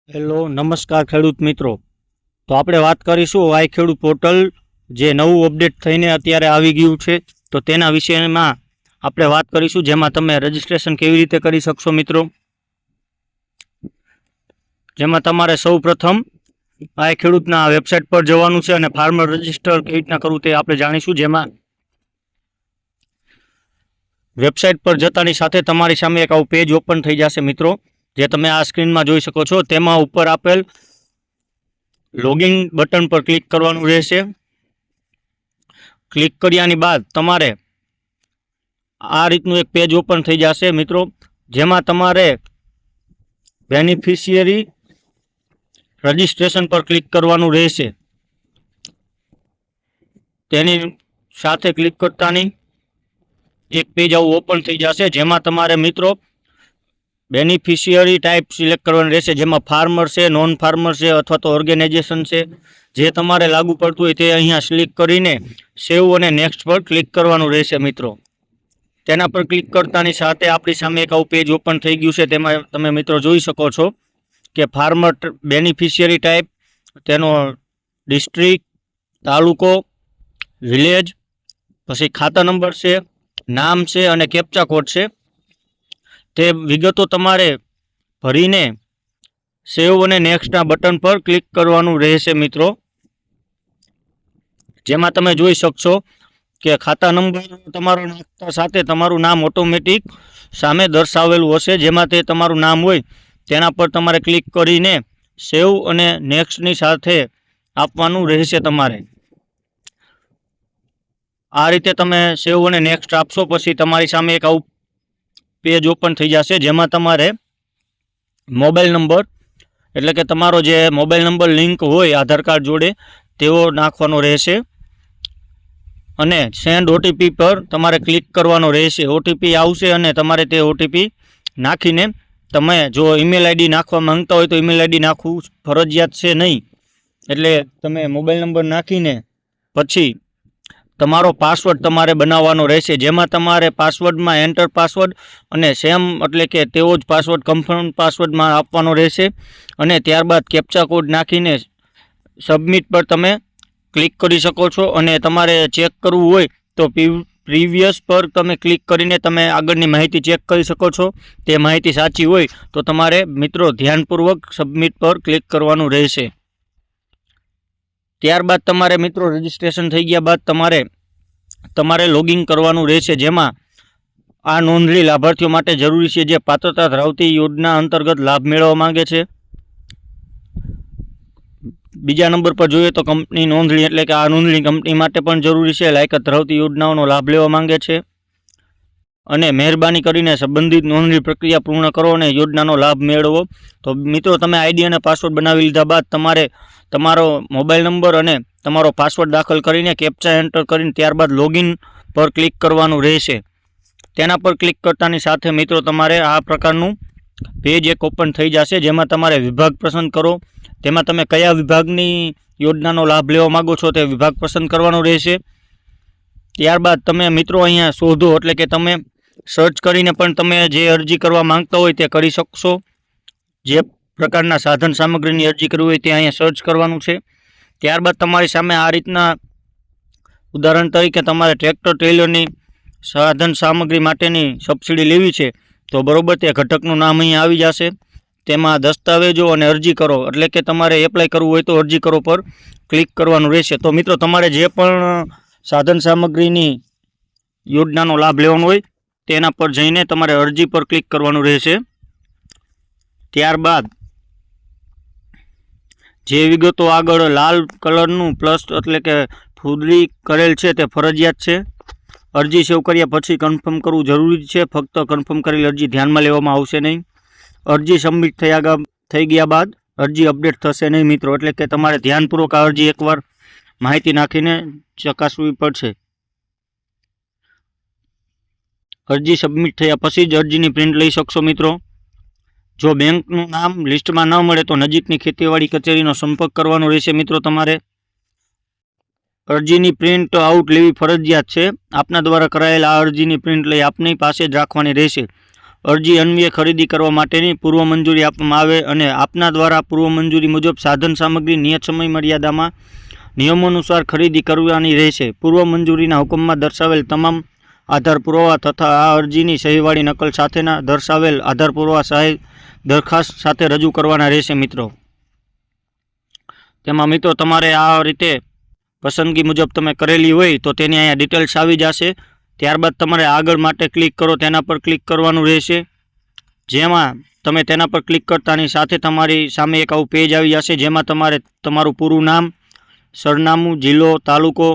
Hello નમસ્કાર ખેડૂત મિત્રો। તો આપણે વાત કરીશું આઈ ખેડૂત પોર્ટલ જે નવું અપડેટ થઈને અત્યારે આવી ગયું છે તો તેના વિષયમાં આપણે વાત કરીશું, જેમાં તમે રજિસ્ટ્રેશન કેવી રીતે કરી શકશો મિત્રો। જેમાં તમારે સૌપ્રથમ આઈ ખેડૂતના વેબસાઇટ પર જવાનું છે અને ફાર્મર રજિસ્ટર કેવી રીતના કરવું તે આપણે જાણીશું। જેમાં વેબસાઇટ પર જતાની સાથે તમારી સામે એક આવું પેજ ઓપન થઈ જશે મિત્રો, જે તમે આ સ્ક્રીનમાં જોઈ શકો છો। તેમાં ઉપર આપેલ લોગિન બટન પર ક્લિક કરવાનું રહેશે। ક્લિક કર્યાની બાદ તમારે આ રીતનું એક પેજ ઓપન થઈ જશે મિત્રો, જેમાં તમારે બેનિફિશિયરી રજિસ્ટ્રેશન પર ક્લિક કરવાનું રહેશે। તેની સાથે ક્લિક કરતાની એક પેજ આવું ઓપન થઈ જશે, જેમાં તમારે મિત્રો બેનિફિશિયરી ટાઈપ સિલેક્ટ કરવાનું રહેશે, જેમાં ફાર્મર છે, નોન ફાર્મર છે અથવા તો ઓર્ગેનાઇઝેશન છે, જે તમારે લાગુ પડતું હોય તે અહીંયા ક્લિક કરીને સેવ અને નેક્સ્ટ પર ક્લિક કરવાનું રહેશે મિત્રો। તેના પર ક્લિક કરતાની સાથે આપણી સામે એક આવું પેજ ઓપન થઈ ગયું છે। તેમાં તમે મિત્રો જોઈ શકો છો કે ફાર્મર બેનિફિશિયરી ટાઈપ, તેનો ડિસ્ટ્રિક્ટ, તાલુકો, વિલેજ, પછી ખાતા નંબર છે, નામ છે અને કેપ્ચા કોડ છે। તે વિગતો તમારે ભરીને સેવ અને નેક્સ્ટના બટન પર ક્લિક કરવાનું રહેશે મિત્રો। જેમાં તમે જોઈ શકશો કે ખાતા નંબર તમારો નાખતા સાથે તમારું નામ ઓટોમેટિક સામે દર્શાવેલું હશે, જેમાં તે તમારું નામ હોય તેના પર તમારે ક્લિક કરીને સેવ અને નેક્સ્ટની સાથે આપવાનું રહેશે તમારે। આ રીતે તમે સેવ અને નેક્સ્ટ આપશો પછી તમારી સામે એક આવું પેજ ઓપન થઈ જશે, જેમાં તમારે મોબાઈલ નંબર એટલે કે તમારો જે મોબાઈલ નંબર લિંક હોય આધાર કાર્ડ જોડે તેવો નાખવાનો રહેશે અને સેન્ડ ઓટીપી પર તમારે ક્લિક કરવાનો રહેશે। ઓટીપી આવશે અને તમારે તે ઓટીપી નાખીને તમે જો ઈમેલ આઈડી નાખવા માંગતા હોય તો ઈમેલ આઈડી નાખવું ફરજિયાત છે નહીં, એટલે તમે મોબાઈલ નંબર નાખીને પછી તમારો પાસવર્ડ તમારે બનાવવાનો રહેશે, જેમાં તમારે પાસવર્ડમાં એન્ટર પાસવર્ડ અને સેમ એટલે કે તેવો જ પાસવર્ડ કન્ફર્મ પાસવર્ડમાં આપવાનો રહેશે અને ત્યારબાદ કેપ્ચા કોડ નાખીને સબમિટ પર તમે ક્લિક કરી શકો છો। અને તમારે ચેક કરવું હોય તો પ્રીવિયસ પર તમે ક્લિક કરીને તમે આગળની માહિતી ચેક કરી શકો છો। તે માહિતી સાચી હોય તો તમારે મિત્રો ધ્યાનપૂર્વક સબમિટ પર ક્લિક કરવાનું રહેશે। ત્યારબાદ તમારે મિત્રો રજિસ્ટ્રેશન થઈ ગયા બાદ તમારે લોગિન કરવાનું રહેશે, જેમાં આ નોંધણી લાભાર્થીઓ માટે જરૂરી છે જે પાત્રતા ધરાવતી યોજના અંતર્ગત લાભ મેળવવા માંગે છે। બીજા નંબર પર જોઈએ તો કંપની નોંધણી એટલે કે આ નોંધણી કંપની માટે પણ જરૂરી છે, લાયકાત ધરાવતી યોજનાઓનો લાભ લેવા માંગે છે અને મહેરબાની કરીને સંબંધિત નોંધણી પ્રક્રિયા પૂર્ણ કરો અને યોજનાનો લાભ મેળવો। તો મિત્રો તમે આઈડી અને પાસવર્ડ બનાવી લીધા બાદ તમારે તમારો મોબાઈલ નંબર અને તમારો પાસવર્ડ દાખલ કરીને કેપ્ચા એન્ટર કરીને ત્યારબાદ લોગિન પર ક્લિક કરવાનું રહેશે। તેના પર ક્લિક કરતાની સાથે મિત્રો તમારે આ પ્રકારનું પેજ એક ઓપન થઈ જશે, જેમાં તમારે વિભાગ પસંદ કરો, તેમાં તમે કયા વિભાગની યોજનાનો લાભ લેવા માગો છો તે વિભાગ પસંદ કરવાનો રહેશે। ત્યારબાદ તમે મિત્રો અહીંયા શોધો એટલે કે તમે સર્ચ કરીને પણ તમે જે અરજી કરવા માંગતા હોય તે કરી શકશો। જે પ્રકારના સાધન સામગ્રીની અરજી કરવી હોય તે અહીંયા સર્ચ કરવાનું છે। ત્યારબાદ તમારી સામે આ રીતના ઉદાહરણ તરીકે તમારે ટ્રેક્ટર ટ્રેલરની સાધન સામગ્રી માટેની સબસિડી લેવી છે તો બરોબર તે ઘટકનું નામ અહીંયા આવી જશે। તેમાં દસ્તાવેજો અને અરજી કરો એટલે કે તમારે એપ્લાય કરવું હોય તો અરજી કરો પર ક્લિક કરવાનું રહેશે। તો મિત્રો તમારે જે પણ સાધન સામગ્રીની યોજનાનો લાભ લેવાનો હોય તેના પર જઈને તમારે અરજી પર ક્લિક કરવાનું રહેશે। ત્યારબાદ જે વિગતો આગળ લાલ કલરનું પ્લસ એટલે કે ફૂદરી કરેલ છે તે ફરજિયાત છે। અરજી સેવ કર્યા પછી કન્ફર્મ કરવું જરૂરી છે, ફક્ત કન્ફર્મ કરેલી અરજી ધ્યાનમાં લેવામાં આવશે નહીં। અરજી સબમિટ થઈ ગયા બાદ અરજી અપડેટ થશે નહીં મિત્રો, એટલે કે તમારે ધ્યાનપૂર્વક આ અરજી એકવાર માહિતી નાખીને ચકાસવી પડશે। અરજી સબમિટ થયા પછી જ અરજીની પ્રિન્ટ લઈ શકશો મિત્રો। જો બેંકનું નામ લિસ્ટમાં ન મળે તો નજીકની ખેતીવાડી કચેરીનો સંપર્ક કરવાનો રહેશે મિત્રો તમારે। અરજીની પ્રિન્ટ આઉટ લેવી ફરજિયાત છે। આપના દ્વારા કરાયેલ આ અરજીની પ્રિન્ટ લઈ આપની પાસે જ રાખવાની રહેશે। અરજી અન્વયે ખરીદી કરવા માટેની પૂર્વ મંજૂરી આપવામાં આવે અને આપના દ્વારા પૂર્વ મંજૂરી મુજબ સાધન સામગ્રી નિયત સમય મર્યાદામાં નિયમોનુસાર ખરીદી કરવાની રહેશે. પૂર્વ મંજૂરીના હુકમમાં દર્શાવેલ તમામ આધાર પુરાવા તથા આ અરજીની સહીવાળી નકલ સાથેના દર્શાવેલ આધાર પુરાવા સહાય દરખાસ્ત સાથે રજૂ કરવાના રહેશે. મિત્રો તેમાં મિત્રો તમારે આ રીતે પસંદગી મુજબ તમે કરેલી હોય તો તેની અહીંયા ડિટેલ્સ આવી જશે. ત્યારબાદ તમારે આગળ માટે ક્લિક કરો તેના પર ક્લિક કરવાનું રહેશે. જેમાં તમે તેના પર ક્લિક કરતાની સાથે તમારી સામે એક આવું પેજ આવી જશે જેમાં તમારે તમારું પૂરું નામ, સરનામું, જિલ્લો, તાલુકો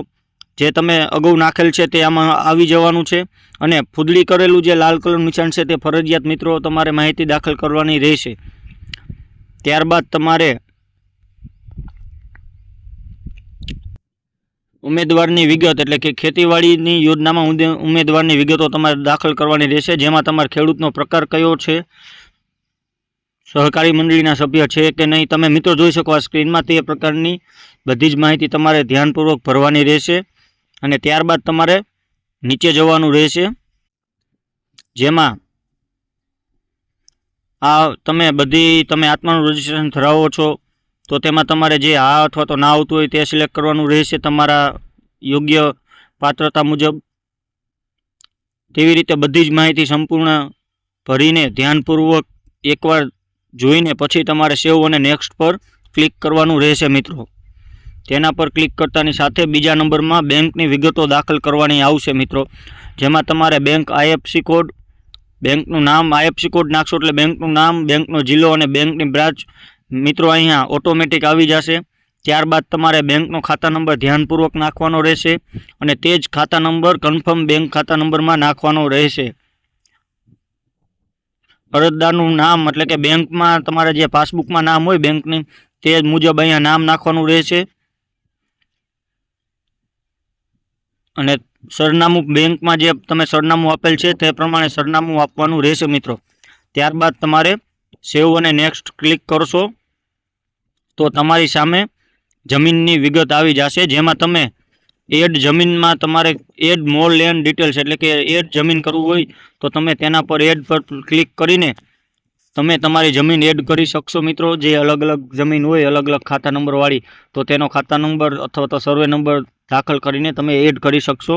જે તમે અગાઉ નાખેલ છે તે આમાં આવી જવાનું છે અને ફૂદડી કરેલું જે લાલ કલરનું નિશાન છે તે ફરજિયાત મિત્રો તમારે માહિતી દાખલ કરવાની રહેશે. ત્યારબાદ તમારે ઉમેદવારની વિગત એટલે કે ખેતીવાડીની યોજનામાં ઉમેદવારની વિગતો તમારે દાખલ કરવાની રહેશે. જેમાં તમારે ખેડૂતનો પ્રકાર કયો છે, સહકારી મંડળીના સભ્ય છે કે નહીં, તમે મિત્રો જોઈ શકો આ સ્ક્રીનમાં તે પ્રકારની બધી જ માહિતી તમારે ધ્યાનપૂર્વક ભરવાની રહેશે. અને ત્યારબાદ તમારે નીચે જવાનું રહેશે જેમાં તમે આત્માનું રજિસ્ટ્રેશન ધરાવો છો તો તેમાં તમારે જે હા અથવા તો ના આવતું હોય તે સિલેક્ટ કરવાનું રહેશે તમારા યોગ્ય પાત્રતા મુજબ. તેવી રીતે બધી જ માહિતી સંપૂર્ણ ભરીને ધ્યાનપૂર્વક એકવાર જોઈને પછી તમારે સેવ અને નેક્સ્ટ પર ક્લિક કરવાનું રહેશે. મિત્રો તેના પર ક્લિક કરતાની સાથે બીજા નંબરમાં બેંકની વિગતો દાખલ કરવાની આવશે. મિત્રો જેમાં તમારે બેંક IFSC કોડ, બેંકનું નામ, IFSC કોડ નાખશો એટલે બેંકનું નામ, બેંકનો જિલ્લો અને બેંકની બ્રાન્ચ મિત્રો અહીંયા ઓટોમેટિક આવી જશે. ત્યારબાદ તમારે બેંકનો ખાતા નંબર ધ્યાનપૂર્વક નાખવાનો રહેશે અને તે જ ખાતા નંબર કન્ફર્મ બેંક ખાતા નંબરમાં નાખવાનો રહેશે. અરજદારનું નામ એટલે કે બેંકમાં તમારે જે પાસબુકમાં નામ હોય બેંકની તે મુજબ અહીંયા નામ નાખવાનું રહેશે અને સરનામું બેંકમાં જે તમે સરનામું આપેલ છે તે પ્રમાણે સરનામું આપવાનું રહેશે. મિત્રો ત્યારબાદ તમારે સેવ અને નેક્સ્ટ ક્લિક કરશો તો તમારી સામે જમીનની વિગત આવી જશે જેમાં તમે એડ જમીનમાં તમારે એડ મોર લેન્ડ ડિટેલ્સ એટલે કે એડ જમીન કરવું હોય તો તમે તેના પર એડ પર ક્લિક કરીને તમે તમારી જમીન એડ કરી શકશો. મિત્રો જે અલગ અલગ જમીન હોય અલગ અલગ ખાતા નંબરવાળી તો તેનો ખાતા નંબર અથવા તો સર્વે નંબર દાખલ કરીને તમે એડ કરી શકશો.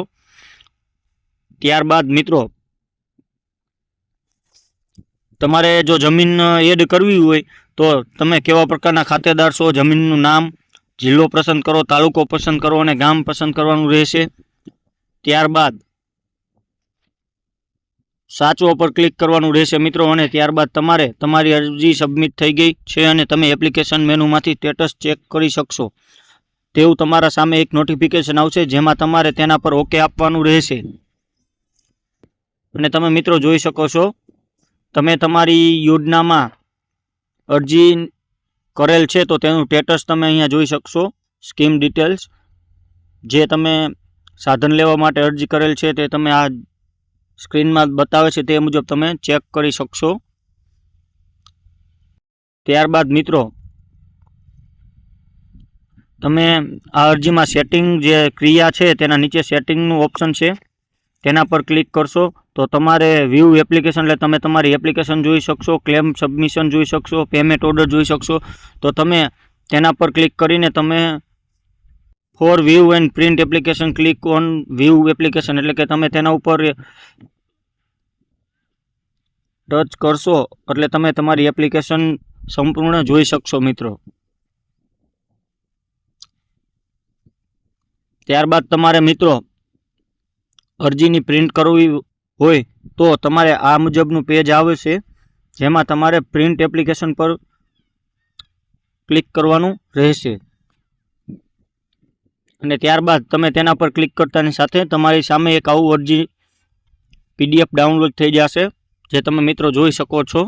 ત્યારબાદ મિત્રો તમારે જો જમીન એડ કરવી હોય તો તમે કેવા પ્રકારના ખાતેદાર છો, જમીનનું નામ, જિલ્લો પસંદ કરો, તાલુકો પસંદ કરો અને ગામ પસંદ કરવાનું રહેશે. ત્યારબાદ સાચો પર ક્લિક કરવાનું રહેશે. મિત્રો અને ત્યારબાદ તમારે તમારી અરજી સબમિટ થઈ ગઈ છે અને તમે એપ્લિકેશન મેનુમાંથી સ્ટેટસ ચેક કરી શકશો તેવું તમારા સામે એક નોટિફિકેશન આવશે જેમાં તમારે તેના પર ઓકે આપવાનું રહેશે. અને તમે મિત્રો જોઈ શકો છો તમે તમારી યોજનામાં અરજી કરેલ છે તો તેનું સ્ટેટસ તમે અહીંયા જોઈ શકશો. સ્કીમ ડિટેલ્સ જે તમે સાધન લેવા માટે અરજી કરેલ છે તે તમે આ સ્ક્રીનમાં બતાવે છે તે મુજબ તમે ચેક કરી શકશો. ત્યારબાદ મિત્રો તમે આ અરજીમાં સેટિંગ જે ક્રિયા છે તેના નીચે સેટિંગનું ઓપ્શન છે તેના પર ક્લિક કરશો તો તમારે વ્યૂ એપ્લિકેશન એટલે તમે તમારી એપ્લિકેશન જોઈ શકશો, ક્લેમ સબમિશન જોઈ શકશો, પેમેન્ટ ઓર્ડર જોઈ શકશો. તો તમે તેના પર ક્લિક કરીને તમે for view and print application click on view application એટલે કે તમે તેના ઉપર ટચ કરશો એટલે તમે તમારી એપ્લિકેશન સંપૂર્ણ જોઈ શકશો. મિત્રો ત્યારબાદ તમારે મિત્રો અરજીની પ્રિન્ટ કરવી હોય તો તમારે આ મુજબનું પેજ આવે છે જેમાં તમારે પ્રિન્ટ એપ્લિકેશન પર ક્લિક કરવાનું રહેશે અને ત્યારબાદ તમે તેના પર ક્લિક કરતાની સાથે તમારી સામે એક આવું અરજી PDF ડાઉનલોડ થઈ જશે જે તમે મિત્રો જોઈ શકો છો.